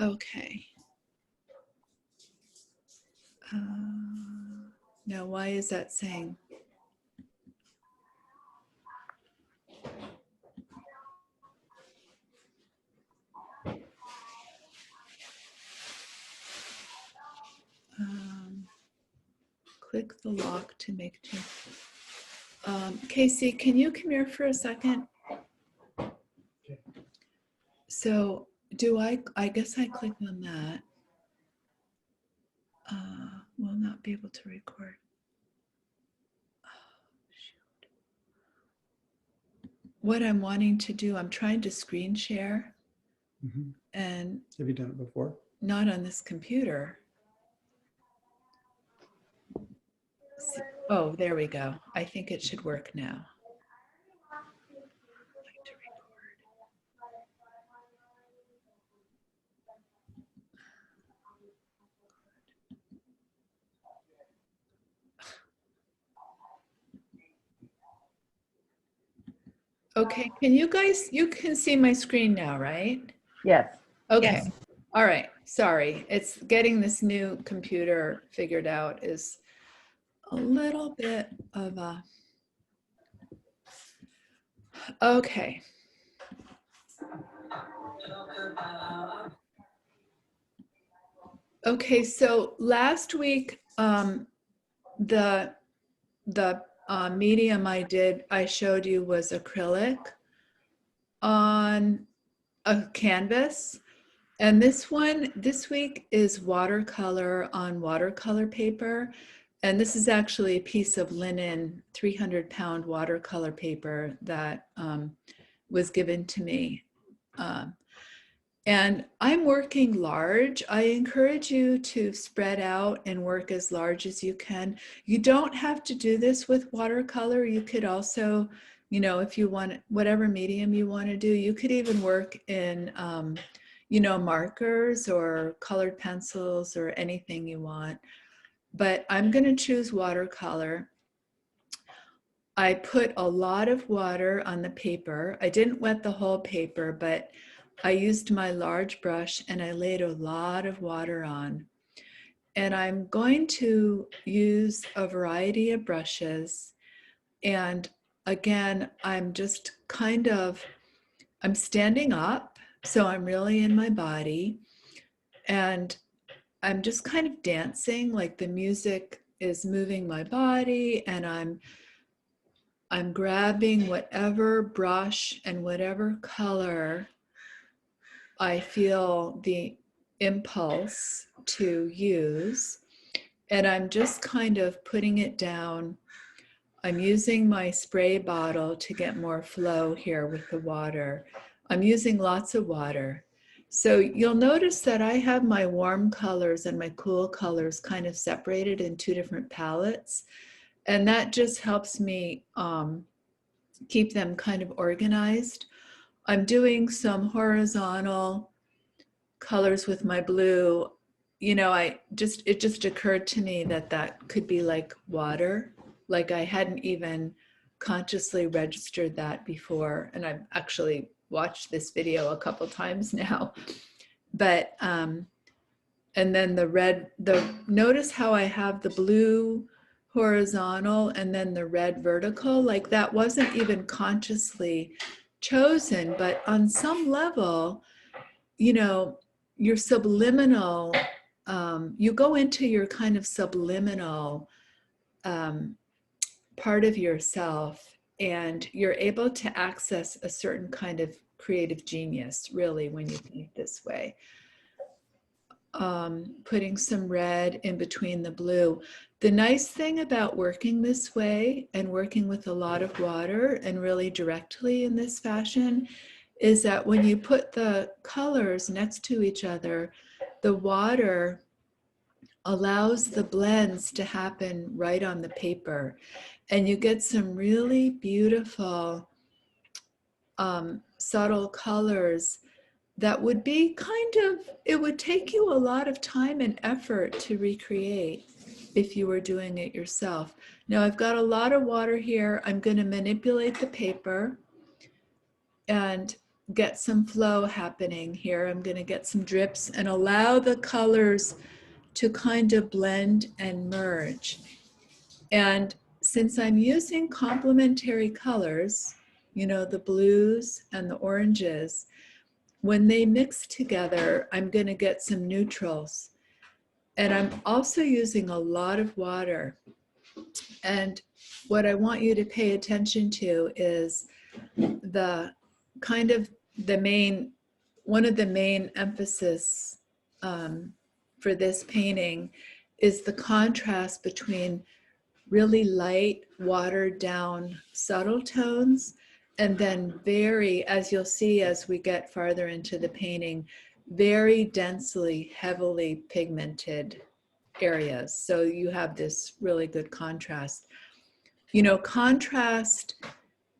Okay. Now, why is that saying? Click the lock to make change. Casey, can you come here for a second? Okay. So do I guess I click on that. Will not be able to record. Oh, shoot. What I'm wanting to do, I'm trying to screen share. Mm-hmm. And have you done it before? Not on this computer. Oh, there we go. I think it should work now. Okay, can you guys, you can see my screen now, right? Yes. Okay. Yes. All right. Sorry. It's getting this new computer figured out is a little bit of a, okay. Okay, so last week, the medium I showed you was acrylic on a canvas. And this week is watercolor on watercolor paper. And this is actually a piece of linen, 300-pound watercolor paper that was given to me. And I'm working large. I encourage you to spread out and work as large as you can. You don't have to do this with watercolor. You could also, you know, if you want, whatever medium you want to do, you could even work in, you know, markers or colored pencils or anything you want. But I'm going to choose watercolor. I put a lot of water on the paper. I didn't wet the whole paper, but I used my large brush and I laid a lot of water on. And I'm going to use a variety of brushes. And again, I'm just kind of, I'm standing up, so I'm really in my body. And I'm just kind of dancing, like the music is moving my body, and I'm grabbing whatever brush and whatever color I feel the impulse to use, and I'm just kind of putting it down. I'm using my spray bottle to get more flow here with the water. I'm using lots of water. So you'll notice that I have my warm colors and my cool colors kind of separated in two different palettes. And that just helps me keep them kind of organized. I'm doing some horizontal colors with my blue. You know, it just occurred to me that that could be like water. Like I hadn't even consciously registered that before. And I've actually watched this video a couple times now. But, and then the red, notice how I have the blue horizontal and then the red vertical, like that wasn't even consciously chosen, but on some level, you know, your subliminal, you go into your kind of subliminal part of yourself, and you're able to access a certain kind of creative genius, really, when you think this way. Putting some red in between the blue. The nice thing about working this way and working with a lot of water and really directly in this fashion is that when you put the colors next to each other, the water allows the blends to happen right on the paper. And you get some really beautiful, subtle colors that would be kind of, it would take you a lot of time and effort to recreate if you were doing it yourself. Now I've got a lot of water here. I'm going to manipulate the paper. And get some flow happening here. I'm going to get some drips and allow the colors to kind of blend and merge. And since I'm using complementary colors, you know, the blues and the oranges, when they mix together, I'm going to get some neutrals. And I'm also using a lot of water. And what I want you to pay attention to is the kind of the main, one of the main emphasis for this painting is the contrast between really light, watered down, subtle tones, and then very, as you'll see as we get farther into the painting, very densely, heavily pigmented areas. So you have this really good contrast. You know, contrast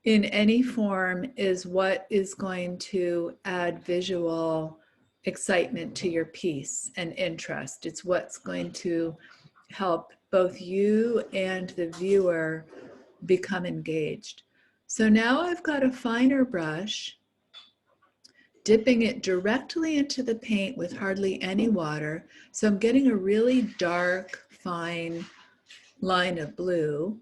in any form is what is going to add visual excitement to your piece and interest. It's what's going to help both you and the viewer become engaged. So now I've got a finer brush, dipping it directly into the paint with hardly any water. So I'm getting a really dark, fine line of blue.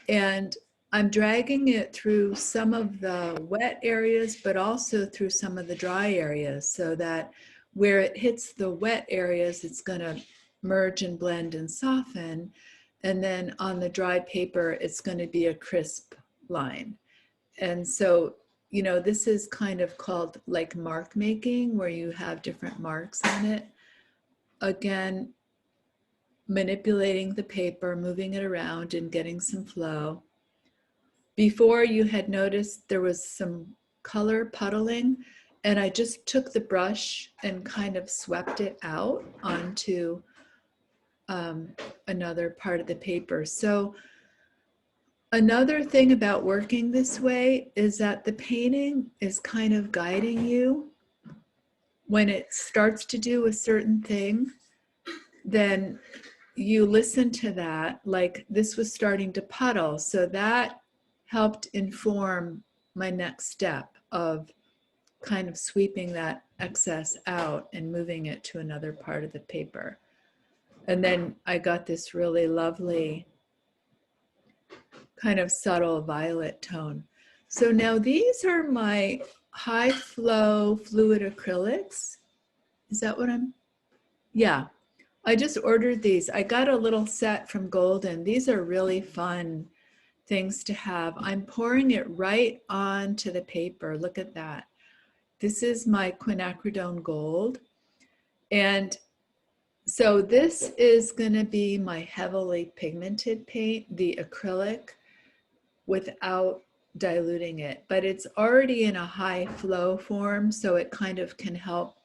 And I'm dragging it through some of the wet areas, but also through some of the dry areas, so that where it hits the wet areas, it's going to merge and blend and soften. And then on the dry paper, it's going to be a crisp line. And so, you know, this is kind of called like mark making, where you have different marks on it. Again, manipulating the paper, moving it around and getting some flow. Before, you had noticed there was some color puddling, and I just took the brush and kind of swept it out onto another part of the paper. So another thing about working this way is that the painting is kind of guiding you. When it starts to do a certain thing, then you listen to that, like this was starting to puddle. So that helped inform my next step of kind of sweeping that excess out and moving it to another part of the paper. And then I got this really lovely kind of subtle violet tone. So now these are my high flow fluid acrylics. Is that what I'm? Yeah, I just ordered these. I got a little set from Golden. These are really fun things to have. I'm pouring it right onto the paper. Look at that. This is my quinacridone gold. And so this is going to be my heavily pigmented paint, the acrylic, without diluting it. But it's already in a high flow form, so it kind of can help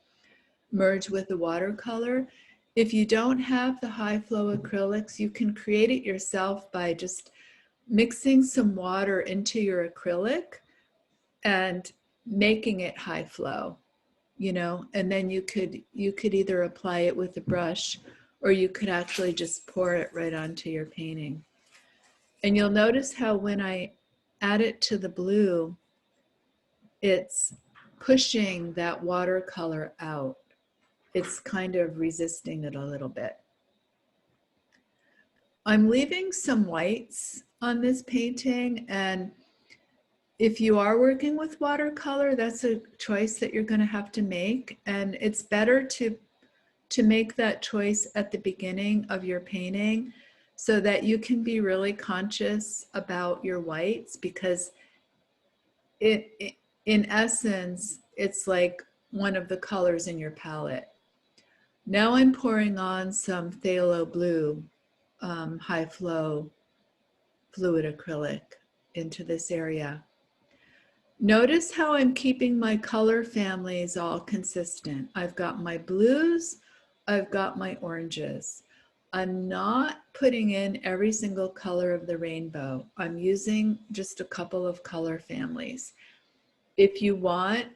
merge with the watercolor. If you don't have the high flow acrylics, you can create it yourself by just mixing some water into your acrylic and making it high flow, you know, and then you could either apply it with a brush, or you could actually just pour it right onto your painting. And you'll notice how when I add it to the blue, it's pushing that watercolor out. It's kind of resisting it a little bit. I'm leaving some whites on this painting, and if you are working with watercolor, that's a choice that you're going to have to make. And it's better to make that choice at the beginning of your painting, so that you can be really conscious about your whites, because in essence, it's like one of the colors in your palette. Now I'm pouring on some phthalo blue, high flow fluid acrylic into this area. Notice how I'm keeping my color families all consistent. I've got my blues, I've got my oranges. I'm not putting in every single color of the rainbow. I'm using just a couple of color families. If you want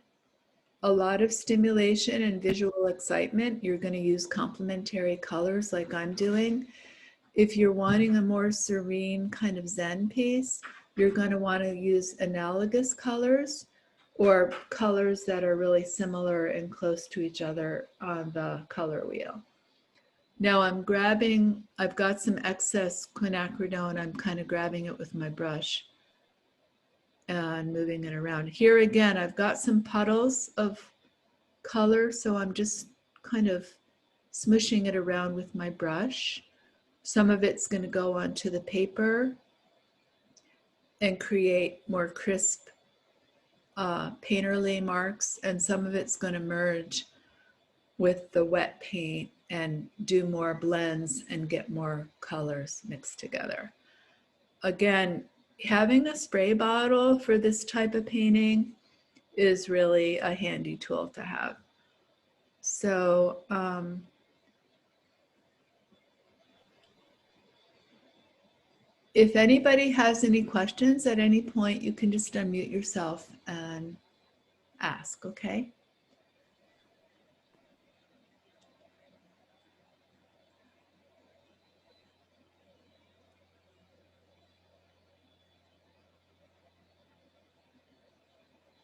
a lot of stimulation and visual excitement, you're going to use complementary colors like I'm doing. If you're wanting a more serene kind of Zen piece, you're going to want to use analogous colors. or colors that are really similar and close to each other on the color wheel. Now I've got some excess quinacridone. I'm kind of grabbing it with my brush and moving it around. Here again, I've got some puddles of color, so I'm just kind of smushing it around with my brush. Some of it's going to go onto the paper and create more crisp painterly marks, and some of it's going to merge with the wet paint and do more blends and get more colors mixed together. Again, having a spray bottle for this type of painting is really a handy tool to have. So if anybody has any questions at any point, you can just unmute yourself and ask, okay?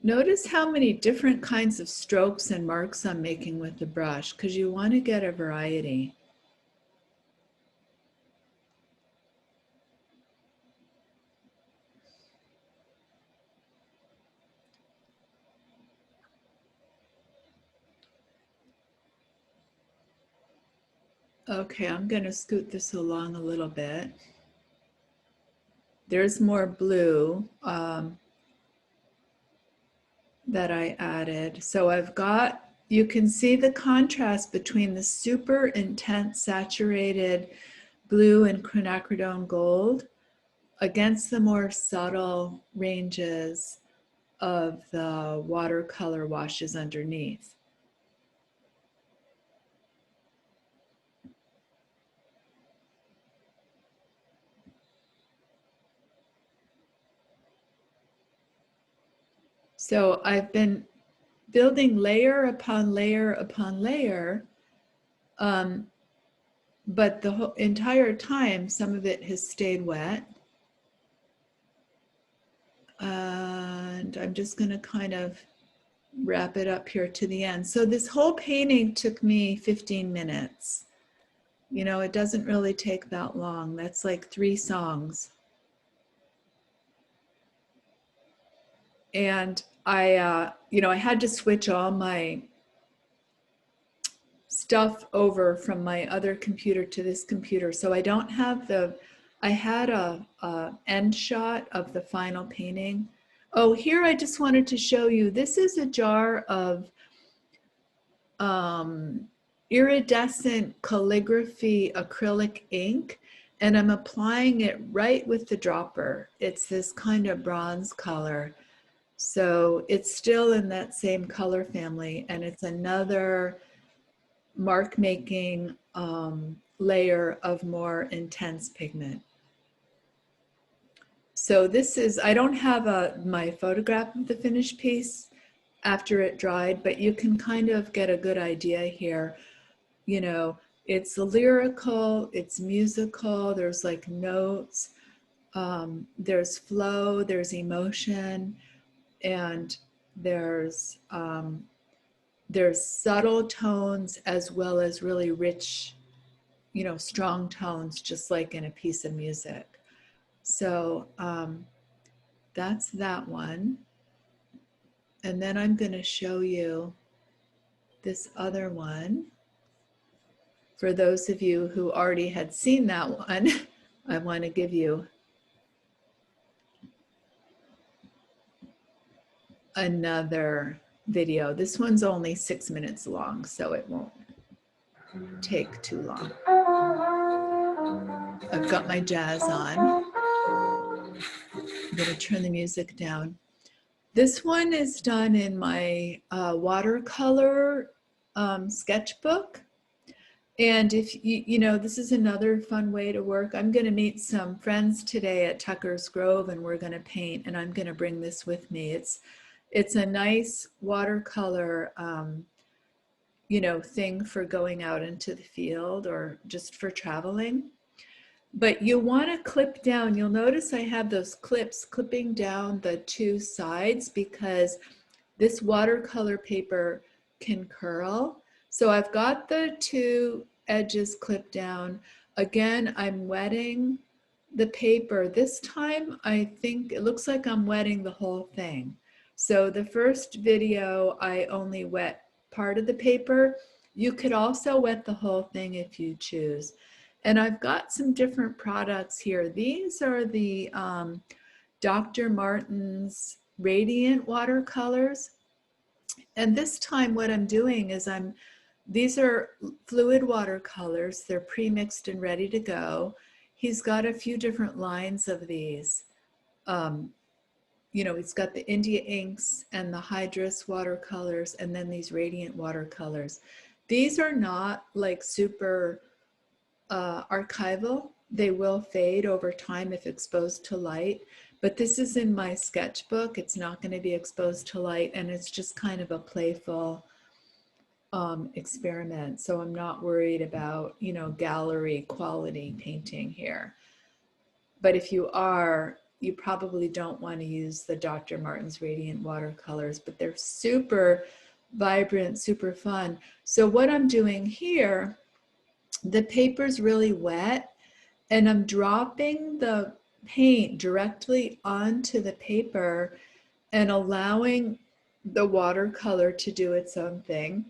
Notice how many different kinds of strokes and marks I'm making with the brush, because you want to get a variety. Okay, I'm going to scoot this along a little bit. There's more blue that I added. So I've got, you can see the contrast between the super intense saturated blue and quinacridone gold against the more subtle ranges of the watercolor washes underneath. So I've been building layer upon layer upon layer, but the whole entire time, some of it has stayed wet. And I'm just going to kind of wrap it up here to the end. So this whole painting took me 15 minutes. You know, it doesn't really take that long. That's like 3 songs. And I had to switch all my stuff over from my other computer to this computer. So I don't have I had a end shot of the final painting. Oh, here I just wanted to show you, this is a jar of iridescent calligraphy acrylic ink, and I'm applying it right with the dropper. It's this kind of bronze color. So it's still in that same color family, and it's another mark making layer of more intense pigment. So this is, I don't have my photograph of the finished piece after it dried, but you can kind of get a good idea here. You know, it's lyrical, it's musical, there's like notes, there's flow, there's emotion, and there's subtle tones as well as really rich, you know, strong tones, just like in a piece of music. So that's that one. And then I'm going to show you this other one. For those of you who already had seen that one, I want to give you another video. This one's only 6 minutes long, so it won't take too long. I've got my jazz on. I'm going to turn the music down. This one is done in my watercolor sketchbook. And if you know, this is another fun way to work. I'm going to meet some friends today at Tucker's Grove, and we're going to paint, and I'm going to bring this with me. It's a nice watercolor, you know, thing for going out into the field or just for traveling. But you want to clip down. You'll notice I have those clips clipping down the 2 sides because this watercolor paper can curl. So I've got the two edges clipped down. Again, I'm wetting the paper. This time, I think it looks like I'm wetting the whole thing. So the first video, I only wet part of the paper. You could also wet the whole thing if you choose. And I've got some different products here. These are the Dr. Martin's Radiant watercolors. And this time what I'm doing is these are fluid watercolors. They're pre-mixed and ready to go. He's got a few different lines of these. You know, he's got the India inks and the Hydrus watercolors and then these Radiant watercolors. These are not like super archival. They will fade over time if exposed to light, but this is in my sketchbook. It's not going to be exposed to light, and it's just kind of a playful experiment. So I'm not worried about, you know, gallery quality painting here. But if you are, you probably don't want to use the Dr. Martin's Radiant watercolors, but they're super vibrant, super fun. So what I'm doing here, the paper's really wet, and I'm dropping the paint directly onto the paper and allowing the watercolor to do its own thing.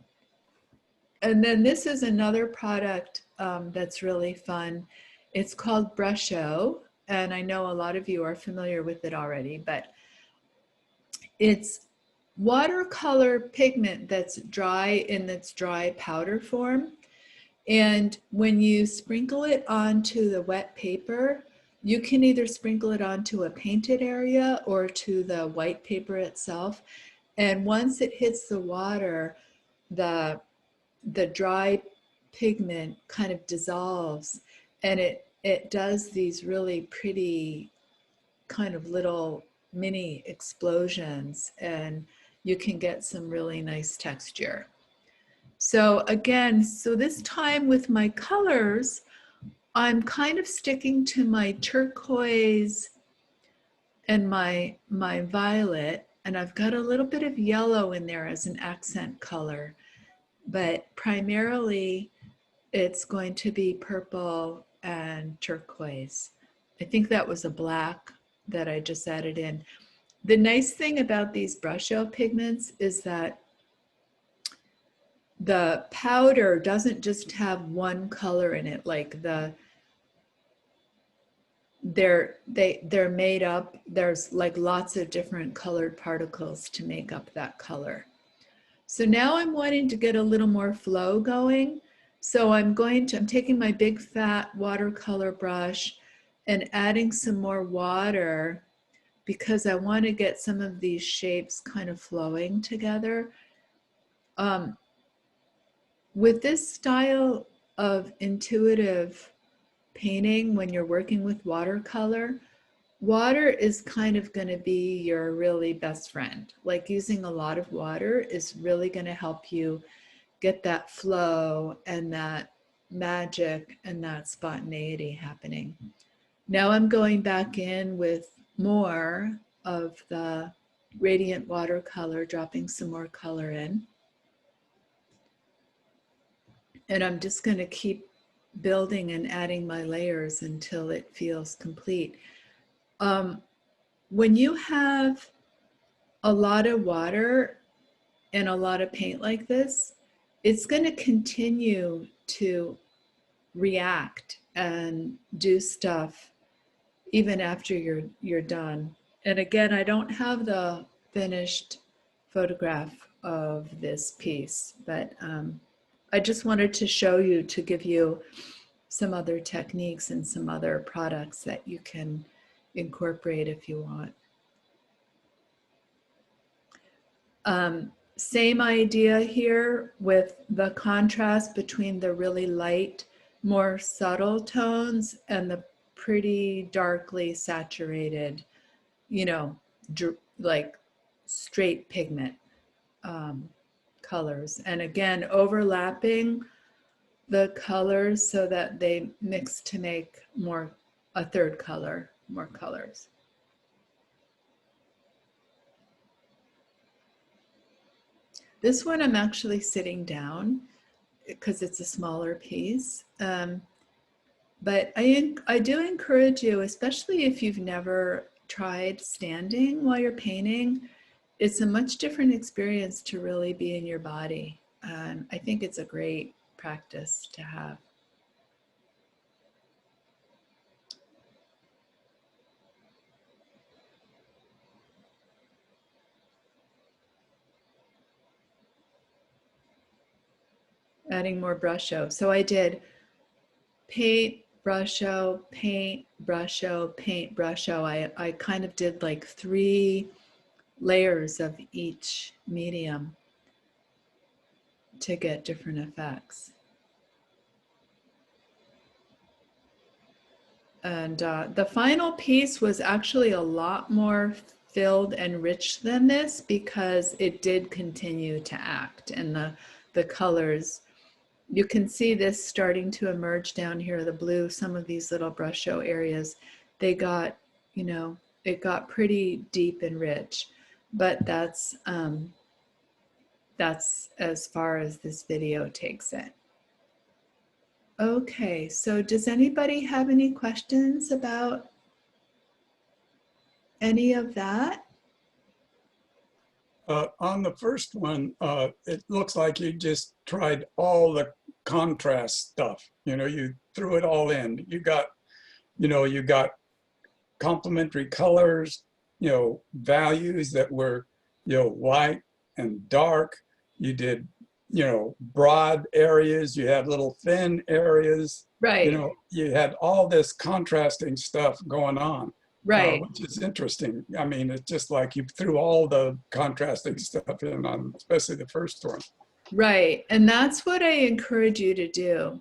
And then this is another product that's really fun. It's called Brusho, and I know a lot of you are familiar with it already, but it's watercolor pigment that's dry in its dry powder form. And when you sprinkle it onto the wet paper, you can either sprinkle it onto a painted area or to the white paper itself. And once it hits the water, the dry pigment kind of dissolves, and it does these really pretty kind of little mini explosions, and you can get some really nice texture. So again, so this time with my colors, I'm kind of sticking to my turquoise and my violet, and I've got a little bit of yellow in there as an accent color, but primarily it's going to be purple and turquoise. I think that was a black that I just added in. The nice thing about these Brusho pigments is that the powder doesn't just have one color in it, like they're made up, there's like lots of different colored particles to make up that color. So now I'm wanting to get a little more flow going. So I'm taking my big fat watercolor brush and adding some more water because I want to get some of these shapes kind of flowing together. With this style of intuitive painting, when you're working with watercolor, water is kind of going to be your really best friend. Like using a lot of water is really going to help you get that flow and that magic and that spontaneity happening. Now I'm going back in with more of the Radiant watercolor, dropping some more color in. And I'm just going to keep building and adding my layers until it feels complete. When you have a lot of water and a lot of paint like this, it's going to continue to react and do stuff even after you're done. And again, I don't have the finished photograph of this piece, but I just wanted to show you, to give you some other techniques and some other products that you can incorporate if you want. Same idea here with the contrast between the really light, more subtle tones and the pretty darkly saturated, you know, like straight pigment colors. And again, overlapping the colors so that they mix to make more, a third color, more colors. This one I'm actually sitting down because it's a smaller piece. But I do encourage you, especially if you've never tried standing while you're painting, it's a much different experience to really be in your body. I think it's a great practice to have. Adding more brusho. So I did paint, brusho, paint, brusho, paint, brusho. I kind of did like 3 layers of each medium to get different effects. And the final piece was actually a lot more filled and rich than this because it did continue to act, and the colors, you can see this starting to emerge down here, the blue, some of these little brush show areas, they got, you know, it got pretty deep and rich, but that's as far as this video takes it. Okay, so does anybody have any questions about any of that? On the first one, it looks like you just tried all the contrast stuff. You know, you threw it all in. You got complementary colors, values that were, light and dark. You did, broad areas. You had little thin areas. Right, You had all this contrasting stuff going on. right, Which is interesting. I mean, it's just like you threw all the contrasting stuff in on, especially the first one. right. And that's what I encourage you to do,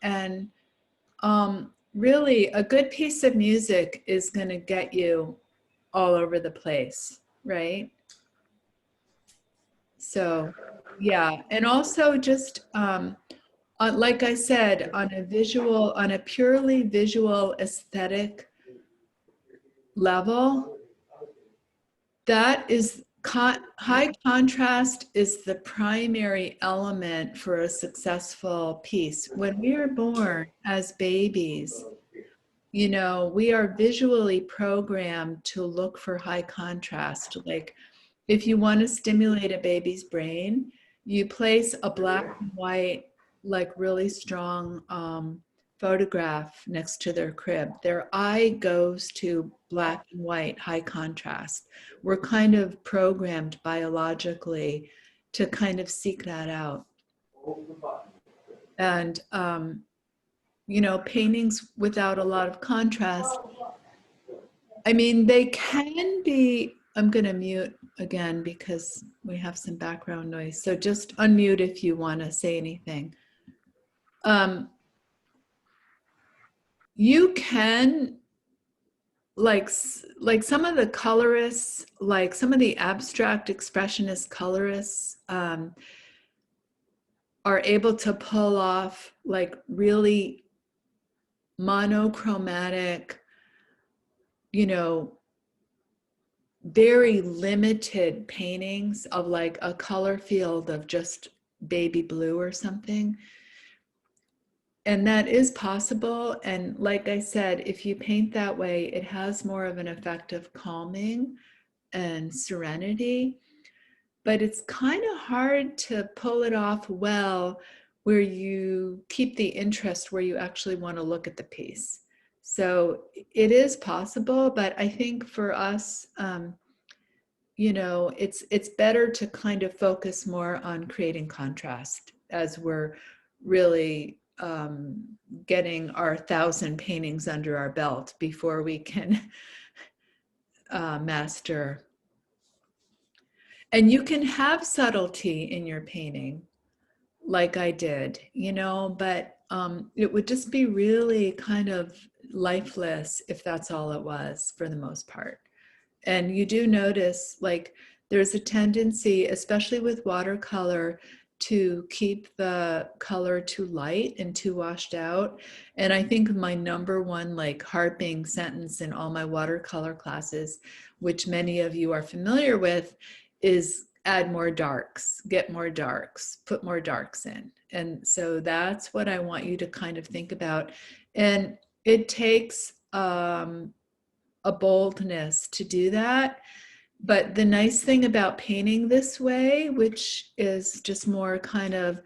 and really a good piece of music is going to get you all over the place, right? So, yeah. And also just, like I said, on a purely visual aesthetic level, that is high contrast is the primary element for a successful piece. When we are born as babies, we are visually programmed to look for high contrast. Like if you want to stimulate a baby's brain, you place a black and white, like really strong photograph next to their crib. Their eye goes to black and white, high contrast. We're kind of programmed biologically to kind of seek that out. And, paintings without a lot of contrast, I mean, they can be, I'm going to mute again because we have some background noise. So just unmute if you want to say anything. You can, like some of the colorists, like some of the abstract expressionist colorists, are able to pull off like really monochromatic, very limited paintings of like a color field of just baby blue or something. And that is possible. And like I said, if you paint that way, it has more of an effect of calming and serenity. But it's kind of hard to pull it off well where you keep the interest where you actually want to look at the piece. So it is possible, but I think for us, it's better to kind of focus more on creating contrast as we're really getting our 1,000 paintings under our belt before we can master. And you can have subtlety in your painting, like I did, but it would just be really kind of lifeless if that's all it was for the most part. And you do notice, like, there's a tendency, especially with watercolor, to keep the color too light and too washed out. And I think my number one, like, harping sentence in all my watercolor classes, which many of you are familiar with, is add more darks, get more darks, put more darks in. And so that's what I want you to kind of think about. And it takes a boldness to do that. But the nice thing about painting this way, which is just more kind of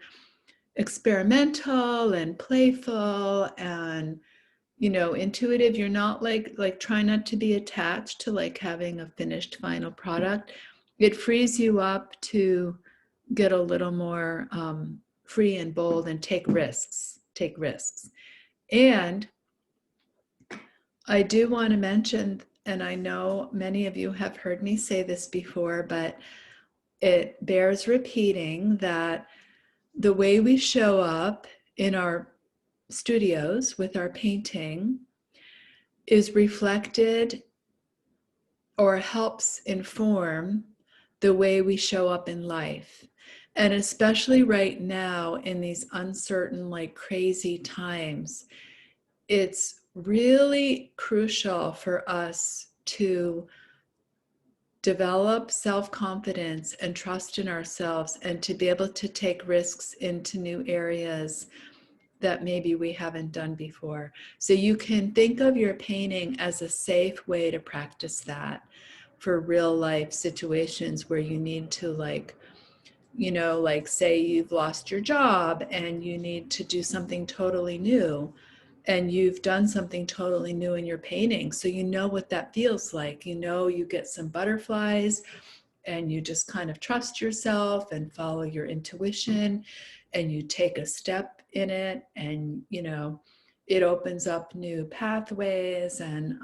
experimental and playful and intuitive, you're not like try not to be attached to like having a finished final product. It frees you up to get a little more free and bold and take risks. And I do want to mention, and I know many of you have heard me say this before, but it bears repeating, that the way we show up in our studios with our painting is reflected or helps inform the way we show up in life. And especially right now in these uncertain, like crazy times, it's really crucial for us to develop self-confidence and trust in ourselves, and to be able to take risks into new areas that maybe we haven't done before. So you can think of your painting as a safe way to practice that for real life situations where you need to like say you've lost your job and you need to do something totally new, and you've done something totally new in your painting. So you know what that feels like. You get some butterflies and you just kind of trust yourself and follow your intuition, and you take a step in it, and it opens up new pathways. And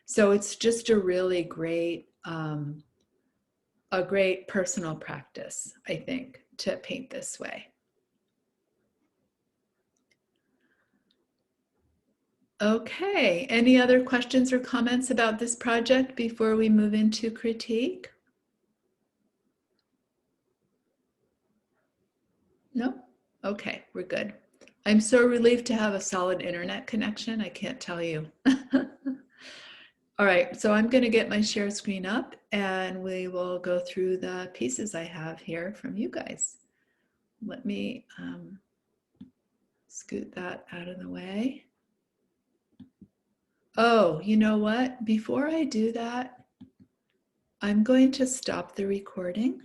so it's just a really great personal practice, I think, to paint this way. Okay, any other questions or comments about this project before we move into critique? No? Okay, we're good. I'm so relieved to have a solid internet connection. I can't tell you. All right, so I'm going to get my share screen up and we will go through the pieces I have here from you guys. Let me scoot that out of the way. Oh, you know what? Before I do that, I'm going to stop the recording